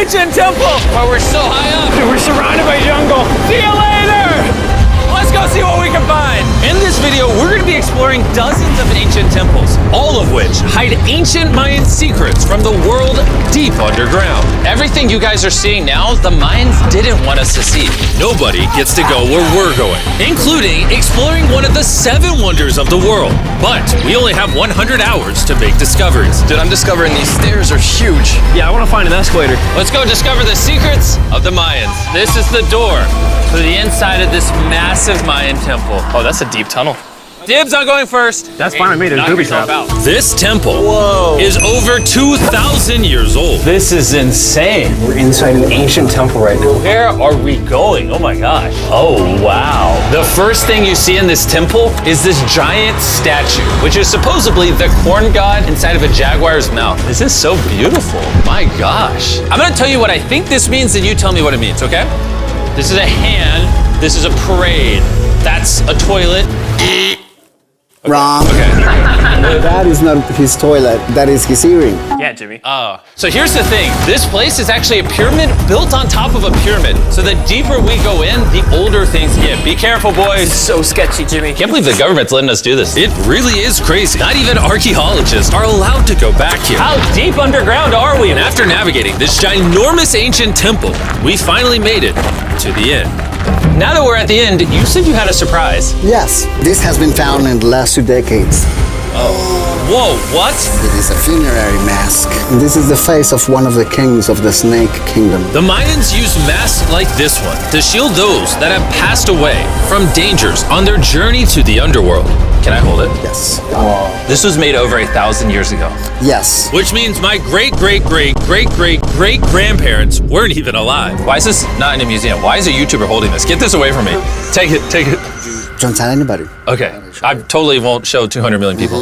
ancient temple! But we're so high up. Dude, we're surrounded by jungle. See you later! Let's go see what we can find. In this video, we're going to be exploring dozens of ancient temples, all of which hide ancient Mayan secrets from the world deep underground. Everything you guys are seeing now, the Mayans didn't want us to see. Nobody gets to go where we're going, including exploring one of the 7 wonders of the world. But we only have 100 hours to make discoveries. Dude, I'm discovering these stairs are huge. Yeah, I want to find an escalator. Let's go discover the secrets of the Mayans. This is the door to the inside of this massive Mayan temple. Oh, that's a deep tunnel. Dibs on going first. That's fine with me, there's Knock booby yourself traps. out. This temple is over 2,000 years old. This is insane. We're inside an ancient temple right now. Where are we going? Oh my gosh. Oh wow. The first thing you see in this temple is this giant statue, which is supposedly the corn god inside of a jaguar's mouth. This is so beautiful. My gosh. I'm gonna tell you what I think this means and you tell me what it means, okay? This is a hand, this is a parade, that's a toilet. Wrong. Okay. That is not his toilet. That is his earring. Yeah, Jimmy. Oh. So here's the thing. This place is actually a pyramid built on top of a pyramid. So the deeper we go in, the older things get. Be careful, boys. So sketchy, Jimmy. Can't believe the government's letting us do this. It really is crazy. Not even archaeologists are allowed to go back here. How deep underground are we? And after navigating this ginormous ancient temple, we finally made it to the end. Now that we're at the end, you said you had a surprise. Yes, this has been found in the last 2 decades. Whoa, what? It is a funerary mask. This is the face of one of the kings of the Snake Kingdom. The Mayans used masks like this one to shield those that have passed away from dangers on their journey to the underworld. Can I hold it? Yes. This was made over 1,000 years ago. Yes. Which means my great-great-great-great-great-grandparents weren't even alive. Why is this not in a museum? Why is a YouTuber holding this? Get this away from me. Take it, take it. Don't tell anybody. Okay, I totally won't show 200 million people.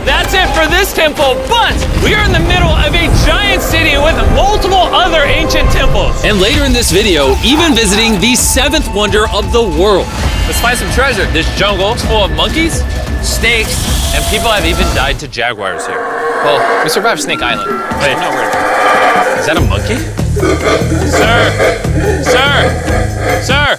That's it for this temple, but we are in the middle of a giant city with multiple other ancient temples. And later in this video, even visiting the 7th wonder of the world. Let's find some treasure. This jungle is full of monkeys, snakes, and people have even died to jaguars here. Well, we survived Snake Island. Wait, no, is that a monkey? Sir! Sir! Sir!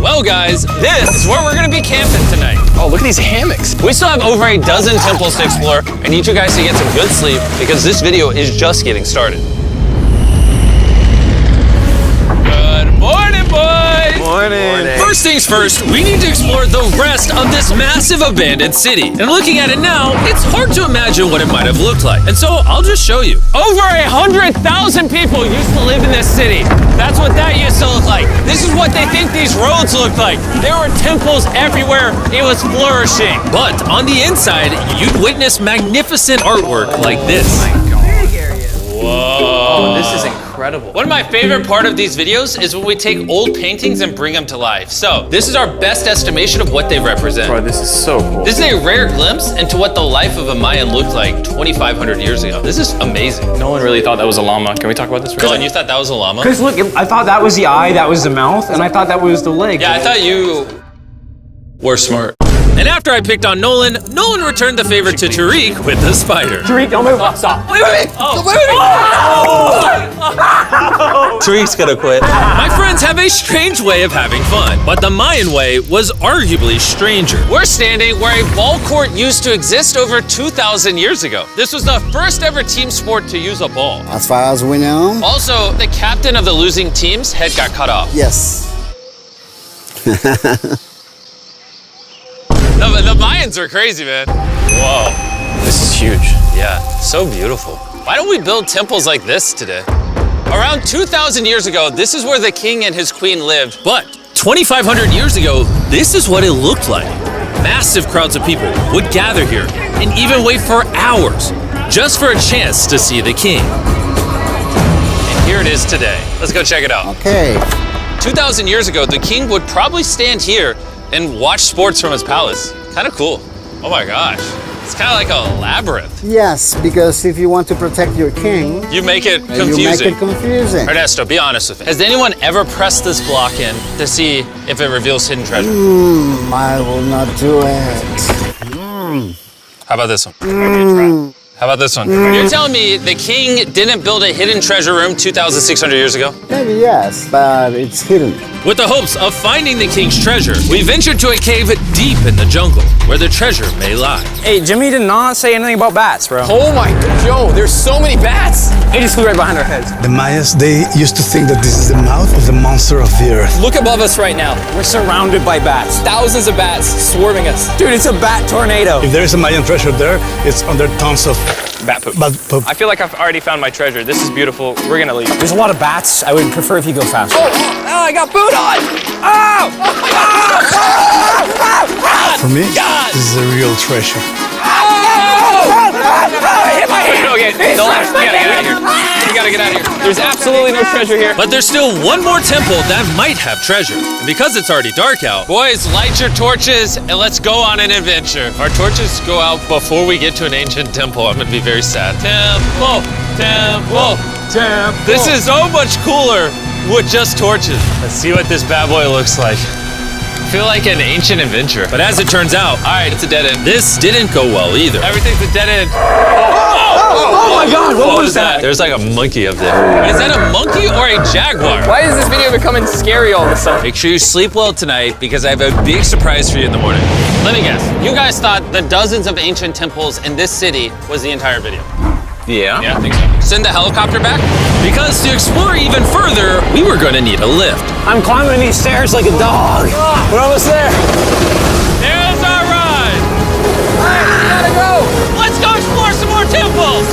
Well, guys, this is where we're gonna be camping tonight. Oh, look at these hammocks. We still have over a dozen temples to explore. I need you guys to get some good sleep because this video is just getting started. Good morning, boys! Morning. First things first, we need to explore the rest of this massive abandoned city. And looking at it now, it's hard to imagine what it might have looked like. And so I'll just show you. Over 100,000 people used to live in this city. That's what that used to look like. This is what they think these roads look like. There were temples everywhere. It was flourishing. But on the inside, you'd witness magnificent artwork like this. Whoa. This is incredible. One of my favorite part of these videos is when we take old paintings and bring them to life. So this is our best estimation of what they represent. Bro, this is so cool. This is a rare glimpse into what the life of a Mayan looked like 2,500 years ago. This is amazing. No one really thought that was a llama. Can we talk about this for a Colin, second? you thought that was a llama? Because look, I thought that was the eye, that was the mouth, and I thought that was the leg. Yeah, I thought you were smart. And after I picked on Nolan returned the favor to Tariq with the spider. Tariq, don't move. Stop. Wait. Tariq's gonna quit. My friends have a strange way of having fun, but the Mayan way was arguably stranger. We're standing where a ball court used to exist over 2,000 years ago. This was the first ever team sport to use a ball. As far as we know. Also, the captain of the losing team's head got cut off. Yes. The Mayans are crazy, man. Whoa. This is huge. Yeah, so beautiful. Why don't we build temples like this today? Around 2,000 years ago, this is where the king and his queen lived. But 2,500 years ago, this is what it looked like. Massive crowds of people would gather here and even wait for hours just for a chance to see the king. And here it is today. Let's go check it out. Okay. 2,000 years ago, the king would probably stand here and watch sports from his palace. Kind of cool. Oh my gosh. It's kind of like a labyrinth. Yes, because if you want to protect your king, You make it you make confusing. it confusing. Ernesto, be honest with me. Has anyone ever pressed this block in to see if it reveals hidden treasure? I will not do it. How about this one? How about this one? You're telling me the king didn't build a hidden treasure room 2,600 years ago? Maybe yes, but it's hidden. With the hopes of finding the king's treasure, we ventured to a cave deep in the jungle where the treasure may lie. Hey, Jimmy did not say anything about bats, bro. Oh my god, Joe, there's so many bats. They just flew right behind our heads. The Mayas, they used to think that this is the mouth of the monster of the earth. Look above us right now. We're surrounded by bats. Thousands of bats swarming us. Dude, it's a bat tornado. If there is a Mayan treasure there, it's under tons of Bat poop. bat poop. I feel like I've already found my treasure. This is beautiful. We're gonna leave. There's a lot of bats. I would prefer if you go faster. Oh, I got food on! Oh! For me, this is a real treasure. Hit my hand! Okay, don't laugh. We gotta get out of here. We gotta get out of here. There's absolutely no treasure here. But there's still one more temple that might have treasure. And because it's already dark out, boys, light your torches and let's go on an adventure. If our torches go out before we get to an ancient temple, I'm gonna be very sad. Temple, temple, temple. This is so much cooler with just torches. Let's see what this bad boy looks like. I feel like an ancient adventure. But as it turns out, all right, it's a dead end. This didn't go well either. Everything's a dead end. Oh my god, what was that? There's like a monkey up there. Is that a monkey or a jaguar? Why is this video becoming scary all of a sudden? Make sure you sleep well tonight because I have a big surprise for you in the morning. Let me guess. You guys thought the dozens of ancient temples in this city was the entire video. Yeah. Yeah, I think so. Send the helicopter back? Because to explore even further, we were going to need a lift. I'm climbing these stairs like a dog. We're almost there. There's our ride! We gotta go! Let's go explore some more temples!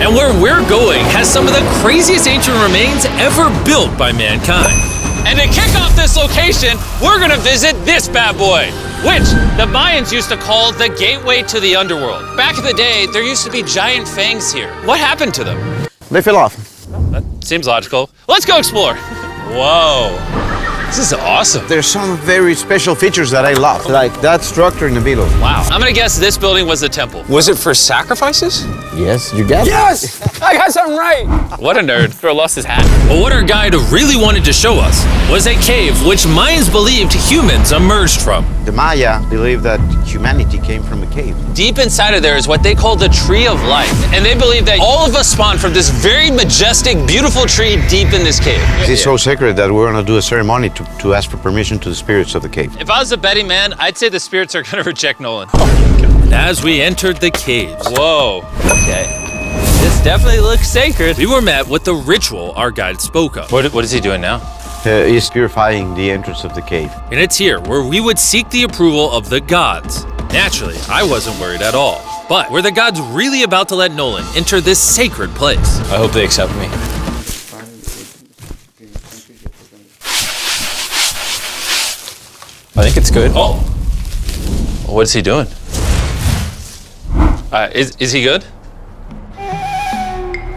And where we're going has some of the craziest ancient remains ever built by mankind. And to kick off this location, we're gonna visit this bad boy, which the Mayans used to call the gateway to the underworld. Back in the day, there used to be giant fangs here. What happened to them? They fell off. That seems logical. Let's go explore. Whoa, this is awesome. There's some very special features that I love, like that structure in the middle. Wow, I'm gonna guess this building was the temple. Was it for sacrifices? Yes, you get it. Yes! I got something right. What a nerd. Throw lost his hat. But what our guide really wanted to show us was a cave which Mayans believed humans emerged from. The Maya believe that humanity came from a cave. Deep inside of there is what they call the Tree of Life. And they believe that all of us spawned from this very majestic, beautiful tree deep in this cave. It's so sacred that we're gonna do a ceremony to ask for permission to the spirits of the cave. If I was a betting man, I'd say the spirits are gonna reject Nolan. And as we entered the caves, whoa, okay. This definitely looks sacred. We were met with the ritual our guide spoke of. What is he doing now? He's purifying the entrance of the cave. And it's here where we would seek the approval of the gods. Naturally, I wasn't worried at all. But were the gods really about to let Nolan enter this sacred place? I hope they accept me. I think it's good. Oh! What is he doing? Is he good?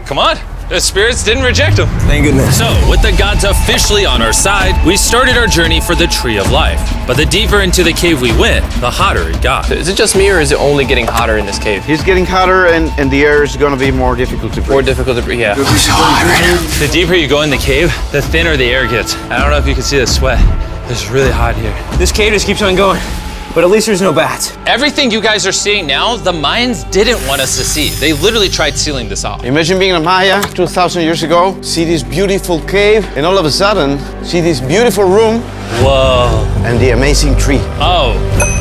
Come on! The spirits didn't reject him. Thank goodness. So, with the gods officially on our side, we started our journey for the Tree of Life. But the deeper into the cave we went, the hotter it got. Is it just me or is it only getting hotter in this cave? It's getting hotter and the air is gonna be more difficult to breathe. More difficult to breathe, yeah. The deeper you go in the cave, the thinner the air gets. I don't know if you can see the sweat. It's really hot here. This cave just keeps on going. But at least there's no bats. Everything you guys are seeing now, the Mayans didn't want us to see. They literally tried sealing this off. Imagine being a Maya 2,000 years ago, see this beautiful cave, and all of a sudden, see this beautiful room Whoa. and the amazing tree. Oh,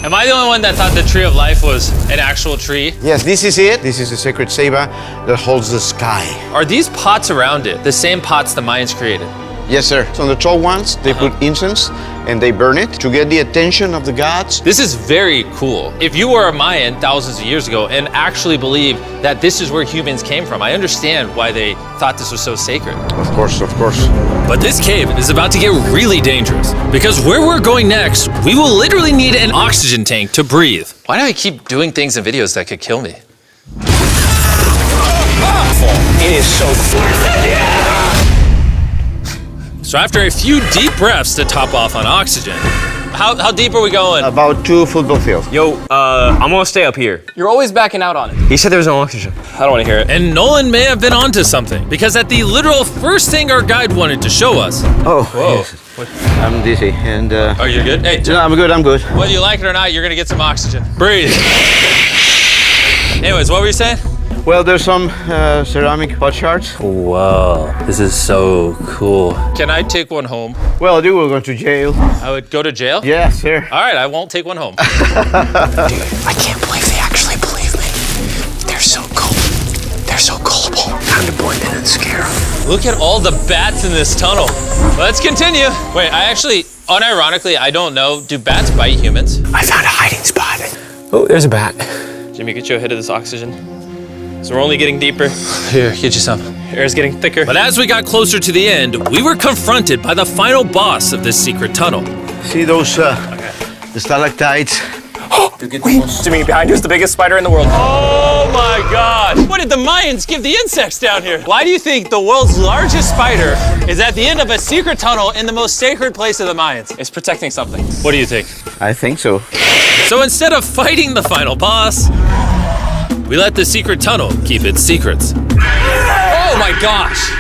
am I the only one that thought the Tree of Life was an actual tree? Yes, this is it. This is the sacred ceiba that holds the sky. Are these pots around it the same pots the Mayans created? Yes, sir. So on the tall ones, they put incense and they burn it to get the attention of the gods. This is very cool. If you were a Mayan thousands of years ago and actually believed that this is where humans came from, I understand why they thought this was so sacred. Of course, of course. But this cave is about to get really dangerous because where we're going next, we will literally need an oxygen tank to breathe. Why do I keep doing things in videos that could kill me? It is so cool. So after a few deep breaths to top off on oxygen, how deep are we going? About 2 football fields. Yo, I'm gonna stay up here. You're always backing out on it. He said there was no oxygen. I don't want to hear it. And Nolan may have been onto something because at the literal first thing our guide wanted to show us. Oh, Whoa. yes. I'm dizzy and Oh, you're good? Hey, no, I'm good, I'm good. whether you like it or not, you're gonna get some oxygen. Breathe. Anyways, what were you saying? Well, there's some ceramic pot shards. Whoa, this is so cool. Can I take one home? Well, you will go to jail. I would go to jail? Yes, sir. All right, I won't take one home. I can't believe they actually believe me. They're so cool. They're so gullible. Time to blend in and scare them. Look at all the bats in this tunnel. Let's continue. Wait, I actually, unironically, I don't know. Do bats bite humans? I found a hiding spot. Oh, there's a bat. Jimmy, get you a hit of this oxygen. So we're only getting deeper. Here, get you some. Air's getting thicker. But as we got closer to the end, we were confronted by the final boss of this secret tunnel. See those the stalactites? Jimmy, behind you is the biggest spider in the world. Oh my God! What did the Mayans give the insects down here? Why do you think the world's largest spider is at the end of a secret tunnel in the most sacred place of the Mayans? It's protecting something. What do you think? I think so. So instead of fighting the final boss, we let the secret tunnel keep its secrets. Oh my gosh!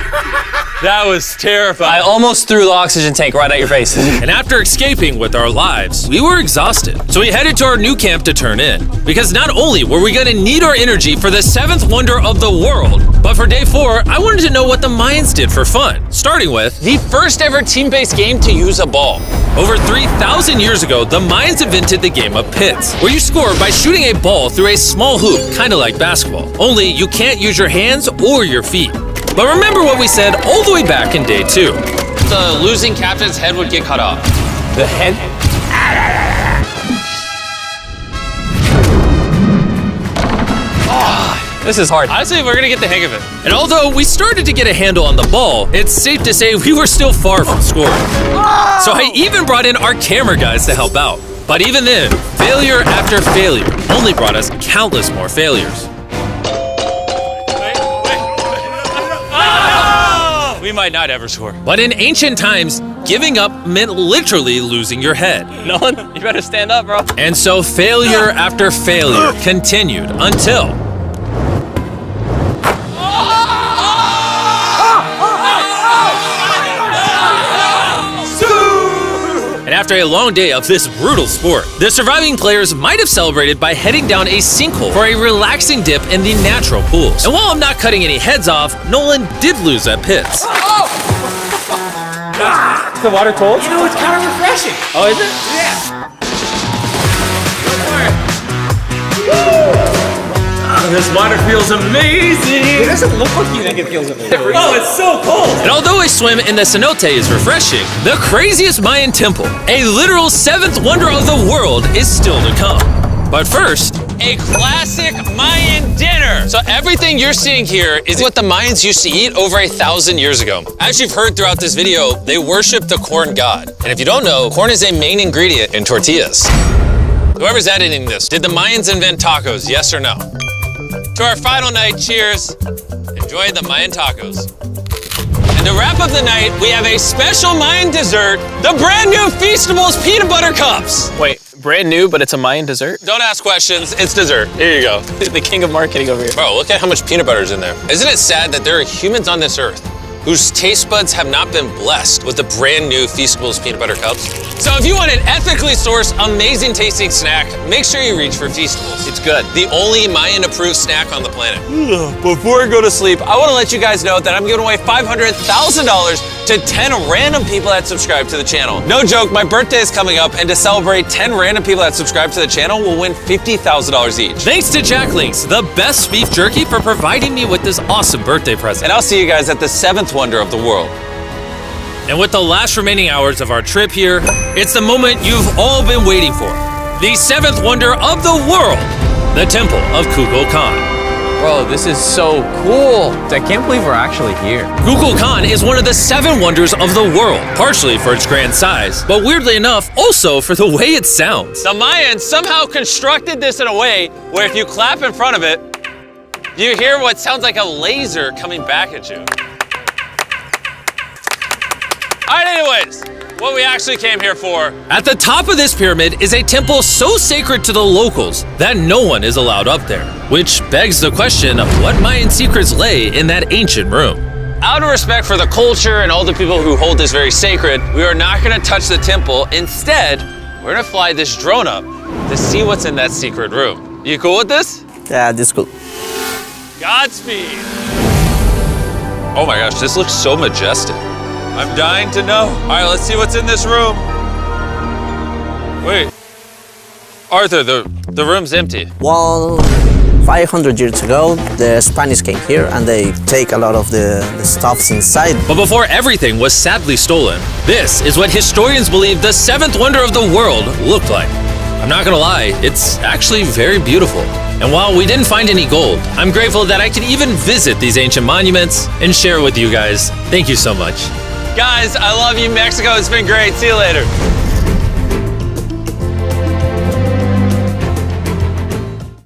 That was terrifying. I almost threw the oxygen tank right at your face. And after escaping with our lives, we were exhausted. So we headed to our new camp to turn in. Because not only were we gonna need our energy for the 7th wonder of the world, but for day 4, I wanted to know what the Mayans did for fun. Starting with the first ever team-based game to use a ball. Over 3,000 years ago, the Mayans invented the game of pits, where you score by shooting a ball through a small hoop, kind of like basketball. Only you can't use your hands or your feet. But remember what we said all the way back in day 2. The losing captain's head would get cut off. The head? This is hard. Honestly, we're gonna get the hang of it. And although we started to get a handle on the ball, it's safe to say we were still far from scoring. So I even brought in our camera guys to help out. But even then, failure after failure only brought us countless more failures. We might not ever score. But in ancient times, giving up meant literally losing your head. Nolan, you better stand up, bro. And so failure after failure continued until... And after a long day of this brutal sport, the surviving players might have celebrated by heading down a sinkhole for a relaxing dip in the natural pools. And while I'm not cutting any heads off, Nolan did lose at pits. Is the water cold? You know, it's kind of refreshing. Oh, is it? This water feels amazing! It doesn't look like you think it feels amazing. Oh, it's so cold! And although a swim in the cenote is refreshing, the craziest Mayan temple, a literal 7th wonder of the world, is still to come. But first, a classic Mayan dinner. So everything you're seeing here is what the Mayans used to eat over 1,000 years ago. As you've heard throughout this video, they worship the corn god. And if you don't know, corn is a main ingredient in tortillas. Whoever's editing this, did the Mayans invent tacos, yes or no? To our final night, cheers. Enjoy the Mayan tacos. And to wrap up the night, we have a special Mayan dessert, the brand new Feastables peanut butter cups. Wait, brand new, but it's a Mayan dessert? Don't ask questions, it's dessert. Here you go. The king of marketing over here. Bro, look at how much peanut butter is in there. Isn't it sad that there are humans on this earth whose taste buds have not been blessed with the brand new Feastables peanut butter cups? So if you want an ethically sourced, amazing tasting snack, make sure you reach for Feastables. It's good. The only Mayan approved snack on the planet. Before I go to sleep, I want to let you guys know that I'm giving away $500,000 to 10 random people that subscribe to the channel. No joke, my birthday is coming up, and to celebrate, 10 random people that subscribe to the channel will win $50,000 each. Thanks to Jack Links, the best beef jerky, for providing me with this awesome birthday present. And I'll see you guys at the 7th wonder of the world. And with the last remaining hours of our trip here, it's the moment you've all been waiting for. The 7th wonder of the world, the Temple of Kukulkan. Bro, this is so cool. I can't believe we're actually here. Kukulkan is one of the 7 wonders of the world, partially for its grand size, but weirdly enough, also for the way it sounds. The Mayans somehow constructed this in a way where if you clap in front of it, you hear what sounds like a laser coming back at you. All right, anyways, what we actually came here for. At the top of this pyramid is a temple so sacred to the locals that no one is allowed up there, which begs the question of what Mayan secrets lay in that ancient room. Out of respect for the culture and all the people who hold this very sacred, we are not gonna touch the temple. Instead, we're gonna fly this drone up to see what's in that secret room. You cool with this? Yeah, this is cool. Godspeed. Oh my gosh, this looks so majestic. I'm dying to know. All right, let's see what's in this room. Wait. Arthur, the room's empty. Well, 500 years ago, the Spanish came here and they take a lot of the stuffs inside. But before everything was sadly stolen, this is what historians believe the seventh wonder of the world looked like. I'm not gonna lie, it's actually very beautiful. And while we didn't find any gold, I'm grateful that I could even visit these ancient monuments and share with you guys. Thank you so much. Guys, I love you, Mexico. It's been great. See you later.